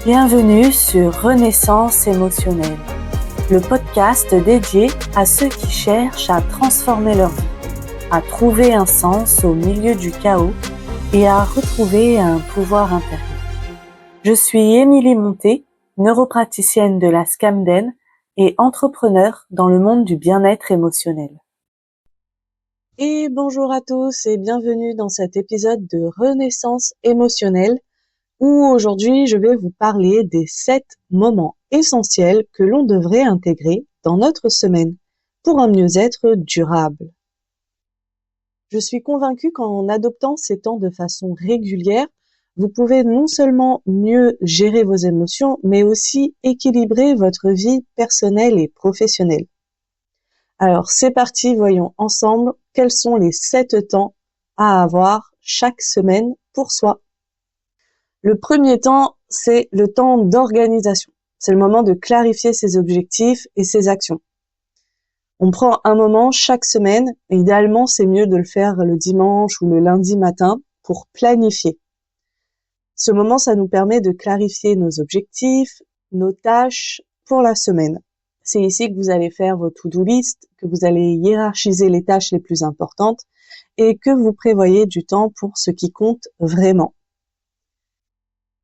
Bienvenue sur Renaissance émotionnelle, le podcast dédié à ceux qui cherchent à transformer leur vie, à trouver un sens au milieu du chaos et à retrouver un pouvoir intérieur. Je suis Émilie Monté, neuropraticienne de la Scamden et entrepreneur dans le monde du bien-être émotionnel. Et bonjour à tous et bienvenue dans cet épisode de Renaissance émotionnelle où aujourd'hui je vais vous parler des 7 moments essentiels que l'on devrait intégrer dans notre semaine pour un mieux-être durable. Je suis convaincue qu'en adoptant ces temps de façon régulière, vous pouvez non seulement mieux gérer vos émotions, mais aussi équilibrer votre vie personnelle et professionnelle. Alors c'est parti, voyons ensemble quels sont les 7 temps à avoir chaque semaine pour soi. Le premier temps, c'est le temps d'organisation. C'est le moment de clarifier ses objectifs et ses actions. On prend un moment chaque semaine, et idéalement c'est mieux de le faire le dimanche ou le lundi matin pour planifier. Ce moment, ça nous permet de clarifier nos objectifs, nos tâches pour la semaine. C'est ici que vous allez faire vos to-do list, que vous allez hiérarchiser les tâches les plus importantes et que vous prévoyez du temps pour ce qui compte vraiment.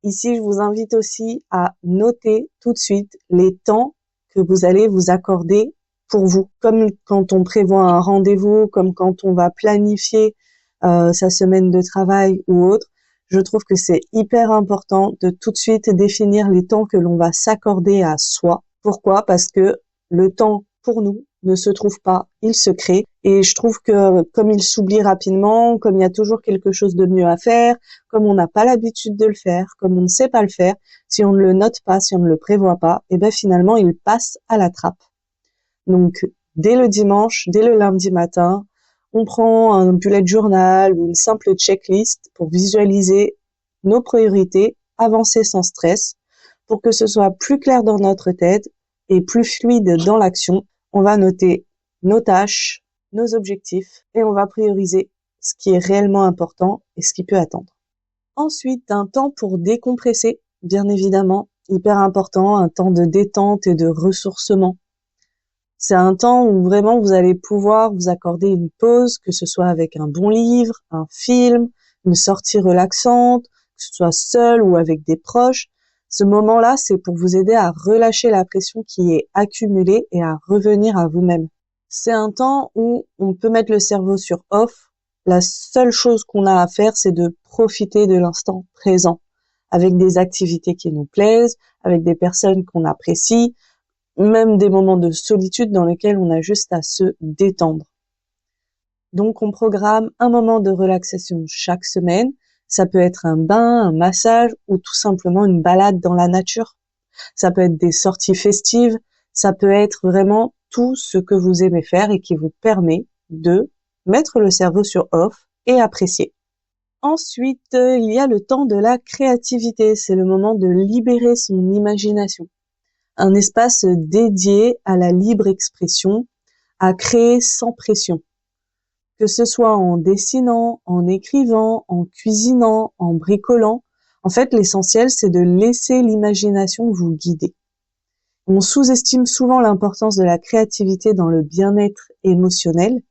Ici, je vous invite aussi à noter tout de suite les temps que vous allez vous accorder pour vous. Comme quand on prévoit un rendez-vous, comme quand on va planifier sa semaine de travail ou autre, je trouve que c'est hyper important de tout de suite définir les temps que l'on va s'accorder à soi. Pourquoi ? Parce que le temps pour nous ne se trouve pas, il se crée. Et je trouve que comme il s'oublie rapidement, comme il y a toujours quelque chose de mieux à faire, comme on n'a pas l'habitude de le faire, comme on ne sait pas le faire, si on ne le note pas, si on ne le prévoit pas, et ben finalement il passe à la trappe. Donc dès le dimanche, dès le lundi matin, on prend un bullet journal ou une simple checklist pour visualiser nos priorités, avancer sans stress, pour que ce soit plus clair dans notre tête et plus fluide dans l'action. On va noter nos tâches, nos objectifs et on va prioriser ce qui est réellement important et ce qui peut attendre. Ensuite, un temps pour décompresser, bien évidemment, hyper important, un temps de détente et de ressourcement. C'est un temps où vraiment vous allez pouvoir vous accorder une pause, que ce soit avec un bon livre, un film, une sortie relaxante, que ce soit seul ou avec des proches. Ce moment-là, c'est pour vous aider à relâcher la pression qui est accumulée et à revenir à vous-même. C'est un temps où on peut mettre le cerveau sur off. La seule chose qu'on a à faire, c'est de profiter de l'instant présent, avec des activités qui nous plaisent, avec des personnes qu'on apprécie, même des moments de solitude dans lesquels on a juste à se détendre. Donc on programme un moment de relaxation chaque semaine. Ça peut être un bain, un massage ou tout simplement une balade dans la nature. Ça peut être des sorties festives, ça peut être vraiment tout ce que vous aimez faire et qui vous permet de mettre le cerveau sur off et apprécier. Ensuite, il y a le temps de la créativité. C'est le moment de libérer son imagination. Un espace dédié à la libre expression, à créer sans pression. Que ce soit en dessinant, en écrivant, en cuisinant, en bricolant. En fait, l'essentiel, c'est de laisser l'imagination vous guider. On sous-estime souvent l'importance de la créativité dans le bien-être émotionnel,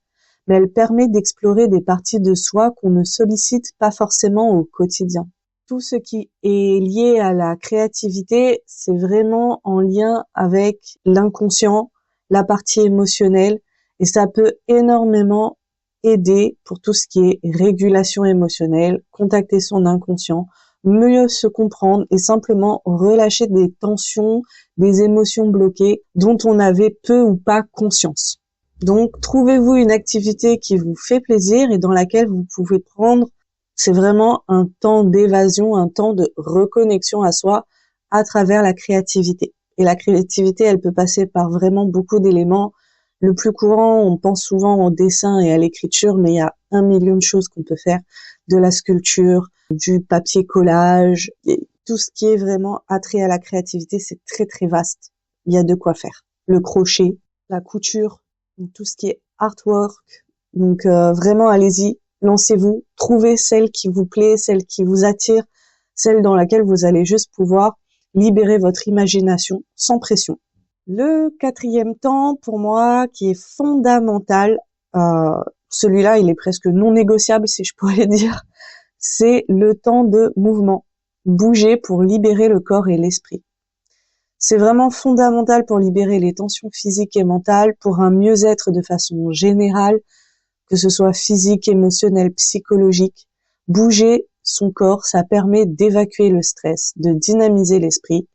mais elle permet d'explorer des parties de soi qu'on ne sollicite pas forcément au quotidien. Tout ce qui est lié à la créativité, c'est vraiment en lien avec l'inconscient, la partie émotionnelle, et ça peut énormément aider pour tout ce qui est régulation émotionnelle, contacter son inconscient, mieux se comprendre et simplement relâcher des tensions, des émotions bloquées dont on avait peu ou pas conscience. Donc, trouvez-vous une activité qui vous fait plaisir et dans laquelle vous pouvez prendre. C'est vraiment un temps d'évasion, un temps de reconnexion à soi à travers la créativité. Et la créativité, elle peut passer par vraiment beaucoup d'éléments. Le plus courant, on pense souvent au dessin et à l'écriture, mais il y a 1 million de choses qu'on peut faire. De la sculpture, du papier collage, et tout ce qui est vraiment attrait à la créativité, c'est très très vaste. Il y a de quoi faire. Le crochet, la couture, tout ce qui est artwork. Donc vraiment, allez-y. Lancez-vous, trouvez celle qui vous plaît, celle qui vous attire, celle dans laquelle vous allez juste pouvoir libérez votre imagination sans pression. Le quatrième temps, pour moi, qui est fondamental, celui-là, il est presque non négociable, si je pourrais dire, c'est le temps de mouvement. Bouger pour libérer le corps et l'esprit. C'est vraiment fondamental pour libérer les tensions physiques et mentales, pour un mieux-être de façon générale, que ce soit physique, émotionnel, psychologique. Bouger son corps, ça permet d'évacuer le stress, de dynamiser l'esprit.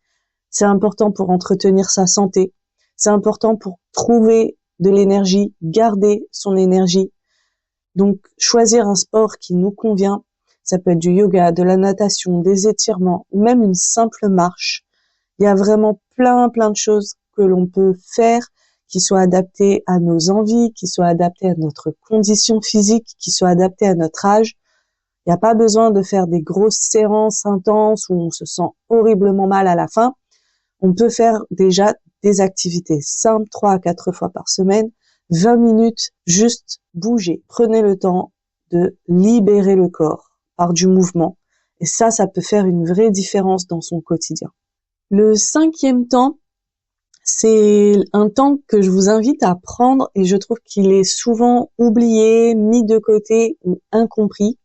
C'est important pour entretenir sa santé. C'est important pour trouver de l'énergie, garder son énergie. Donc, choisir un sport qui nous convient, ça peut être du yoga, de la natation, des étirements, ou même une simple marche. Il y a vraiment plein de choses que l'on peut faire qui soient adaptées à nos envies, qui soient adaptées à notre condition physique, qui soient adaptées à notre âge. Il n'y a pas besoin de faire des grosses séances intenses où on se sent horriblement mal à la fin. On peut faire déjà des activités simples 3 à 4 fois par semaine, 20 minutes, juste bouger. Prenez le temps de libérer le corps par du mouvement. Et ça peut faire une vraie différence dans son quotidien. Le 5e temps, c'est un temps que je vous invite à prendre et je trouve qu'il est souvent oublié, mis de côté ou incompris.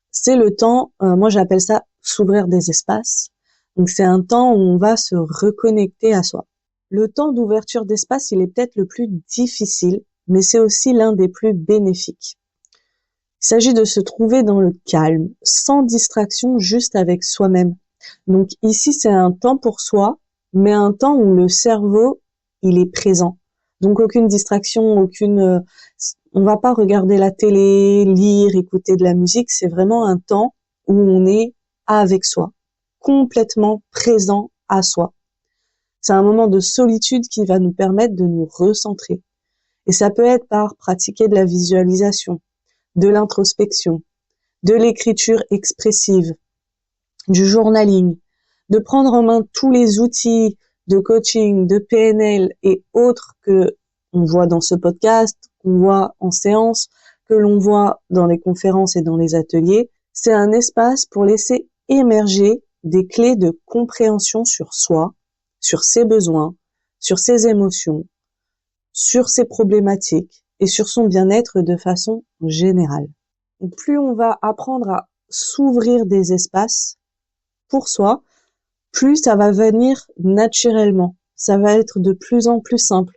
C'est le temps, moi j'appelle ça s'ouvrir des espaces. Donc c'est un temps où on va se reconnecter à soi. Le temps d'ouverture d'espace, il est peut-être le plus difficile, mais c'est aussi l'un des plus bénéfiques. Il s'agit de se trouver dans le calme, sans distraction, juste avec soi-même. Donc ici, c'est un temps pour soi, mais un temps où le cerveau, il est présent. Donc aucune distraction, on va pas regarder la télé, lire, écouter de la musique. C'est vraiment un temps où on est avec soi, complètement présent à soi. C'est un moment de solitude qui va nous permettre de nous recentrer. Et ça peut être par pratiquer de la visualisation, de l'introspection, de l'écriture expressive, du journaling, de prendre en main tous les outils de coaching, de PNL et autres que on voit dans ce podcast, qu'on voit en séance, que l'on voit dans les conférences et dans les ateliers. C'est un espace pour laisser émerger des clés de compréhension sur soi, sur ses besoins, sur ses émotions, sur ses problématiques et sur son bien-être de façon générale. Et plus on va apprendre à s'ouvrir des espaces pour soi, plus ça va venir naturellement. Ça va être de plus en plus simple.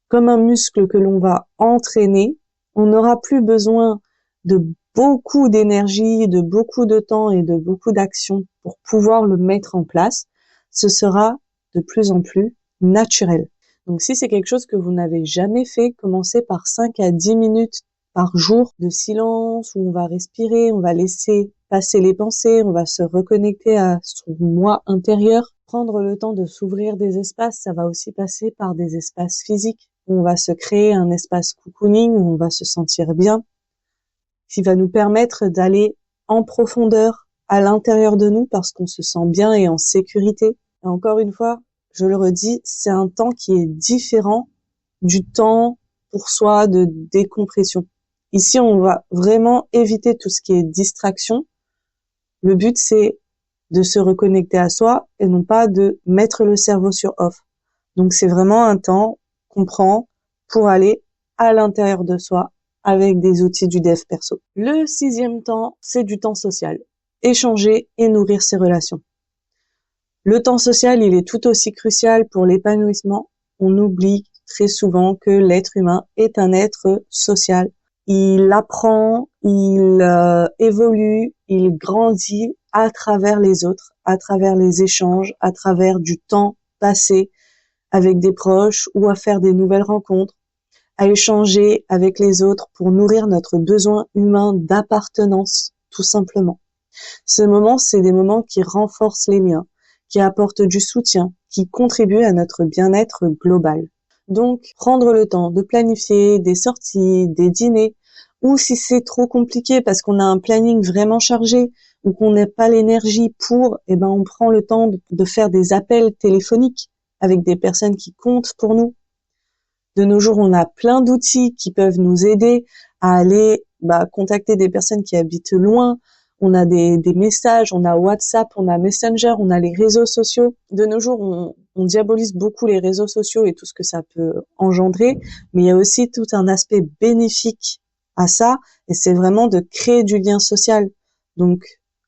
Comme un muscle que l'on va entraîner, on n'aura plus besoin de beaucoup d'énergie, de beaucoup de temps et de beaucoup d'action pour pouvoir le mettre en place. Ce sera de plus en plus naturel. Donc si c'est quelque chose que vous n'avez jamais fait, commencez par 5 à 10 minutes par jour de silence où on va respirer, on va laisser passer les pensées, on va se reconnecter à son moi intérieur. Prendre le temps de s'ouvrir des espaces, ça va aussi passer par des espaces physiques où on va se créer un espace cocooning où on va se sentir bien, qui va nous permettre d'aller en profondeur à l'intérieur de nous parce qu'on se sent bien et en sécurité. Et encore une fois, je le redis, c'est un temps qui est différent du temps pour soi de décompression. Ici, on va vraiment éviter tout ce qui est distraction. Le but, c'est de se reconnecter à soi et non pas de mettre le cerveau sur off. Donc, c'est vraiment un temps qu'on prend pour aller à l'intérieur de soi avec des outils du dev perso. Le 6e temps, c'est du temps social. Échanger et nourrir ses relations. Le temps social, il est tout aussi crucial pour l'épanouissement. On oublie très souvent que l'être humain est un être social. Il apprend, il évolue, il grandit à travers les autres, à travers les échanges, à travers du temps passé avec des proches ou à faire des nouvelles rencontres, à échanger avec les autres pour nourrir notre besoin humain d'appartenance, tout simplement. Ces moments, c'est des moments qui renforcent les liens, qui apportent du soutien, qui contribuent à notre bien-être global. Donc, prendre le temps de planifier des sorties, des dîners, ou si c'est trop compliqué parce qu'on a un planning vraiment chargé ou qu'on n'a pas l'énergie pour, on prend le temps de faire des appels téléphoniques avec des personnes qui comptent pour nous. De nos jours, on a plein d'outils qui peuvent nous aider à aller contacter des personnes qui habitent loin on a des messages, on a WhatsApp, on a Messenger, on a les réseaux sociaux. De nos jours, on diabolise beaucoup les réseaux sociaux et tout ce que ça peut engendrer, mais il y a aussi tout un aspect bénéfique à ça, et c'est vraiment de créer du lien social. Donc,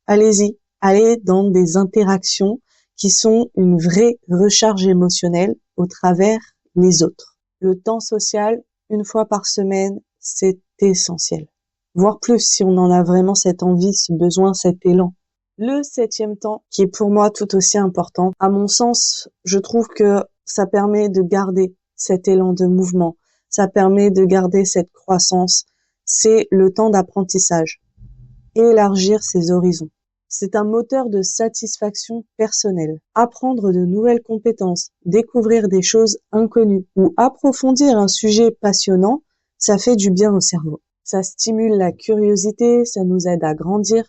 allez-y, allez dans des interactions qui sont une vraie recharge émotionnelle au travers les autres. Le temps social, une fois par semaine, c'est essentiel. Voire plus si on en a vraiment cette envie, ce besoin, cet élan. Le 7e temps, qui est pour moi tout aussi important, à mon sens, je trouve que ça permet de garder cet élan de mouvement, ça permet de garder cette croissance, c'est le temps d'apprentissage. Élargir ses horizons. C'est un moteur de satisfaction personnelle. Apprendre de nouvelles compétences, découvrir des choses inconnues ou approfondir un sujet passionnant, ça fait du bien au cerveau. Ça stimule la curiosité, ça nous aide à grandir,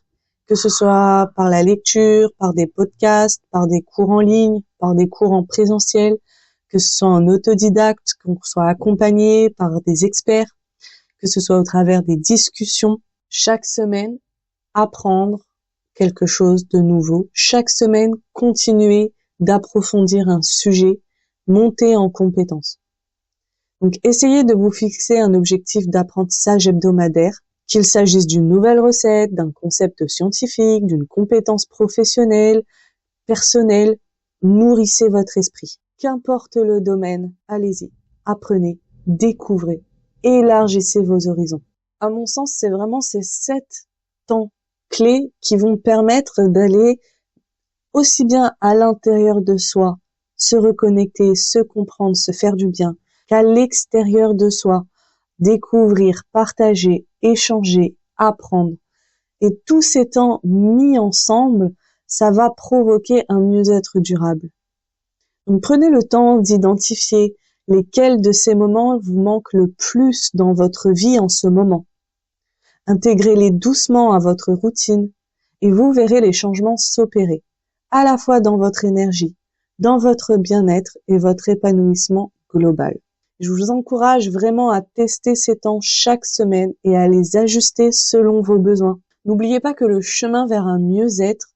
que ce soit par la lecture, par des podcasts, par des cours en ligne, par des cours en présentiel, que ce soit en autodidacte, qu'on soit accompagné par des experts, que ce soit au travers des discussions. Chaque semaine, apprendre quelque chose de nouveau. Chaque semaine, continuer d'approfondir un sujet, monter en compétences. Donc, essayez de vous fixer un objectif d'apprentissage hebdomadaire, qu'il s'agisse d'une nouvelle recette, d'un concept scientifique, d'une compétence professionnelle, personnelle. Nourrissez votre esprit. Qu'importe le domaine, allez-y, apprenez, découvrez, élargissez vos horizons. À mon sens, c'est vraiment ces 7 temps clés qui vont permettre d'aller aussi bien à l'intérieur de soi, se reconnecter, se comprendre, se faire du bien, qu'à l'extérieur de soi, découvrir, partager, échanger, apprendre. Et tous ces temps mis ensemble, ça va provoquer un mieux-être durable. Donc prenez le temps d'identifier lesquels de ces moments vous manquent le plus dans votre vie en ce moment. Intégrez-les doucement à votre routine et vous verrez les changements s'opérer, à la fois dans votre énergie, dans votre bien-être et votre épanouissement global. Je vous encourage vraiment à tester ces temps chaque semaine et à les ajuster selon vos besoins. N'oubliez pas que le chemin vers un mieux-être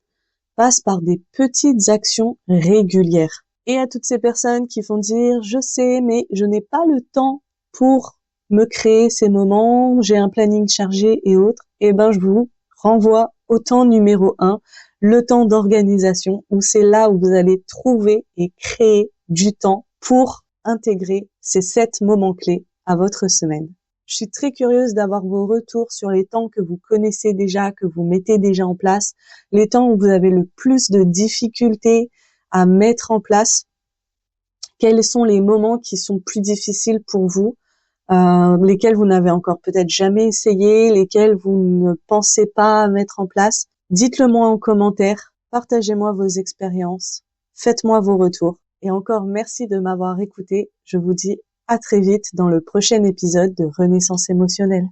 passe par des petites actions régulières. Et à toutes ces personnes qui font dire « je sais, mais je n'ai pas le temps pour me créer ces moments, j'ai un planning chargé et autres », eh ben je vous renvoie au temps numéro 1, le temps d'organisation, où c'est là où vous allez trouver et créer du temps pour intégrer ces 7 moments clés à votre semaine. Je suis très curieuse d'avoir vos retours sur les temps que vous connaissez déjà, que vous mettez déjà en place, les temps où vous avez le plus de difficultés à mettre en place. Quels sont les moments qui sont plus difficiles pour vous, lesquels vous n'avez encore peut-être jamais essayé, lesquels vous ne pensez pas mettre en place. Dites-le moi en commentaire, partagez-moi vos expériences, faites-moi vos retours. Et encore merci de m'avoir écouté. Je vous dis à très vite dans le prochain épisode de Renaissance émotionnelle.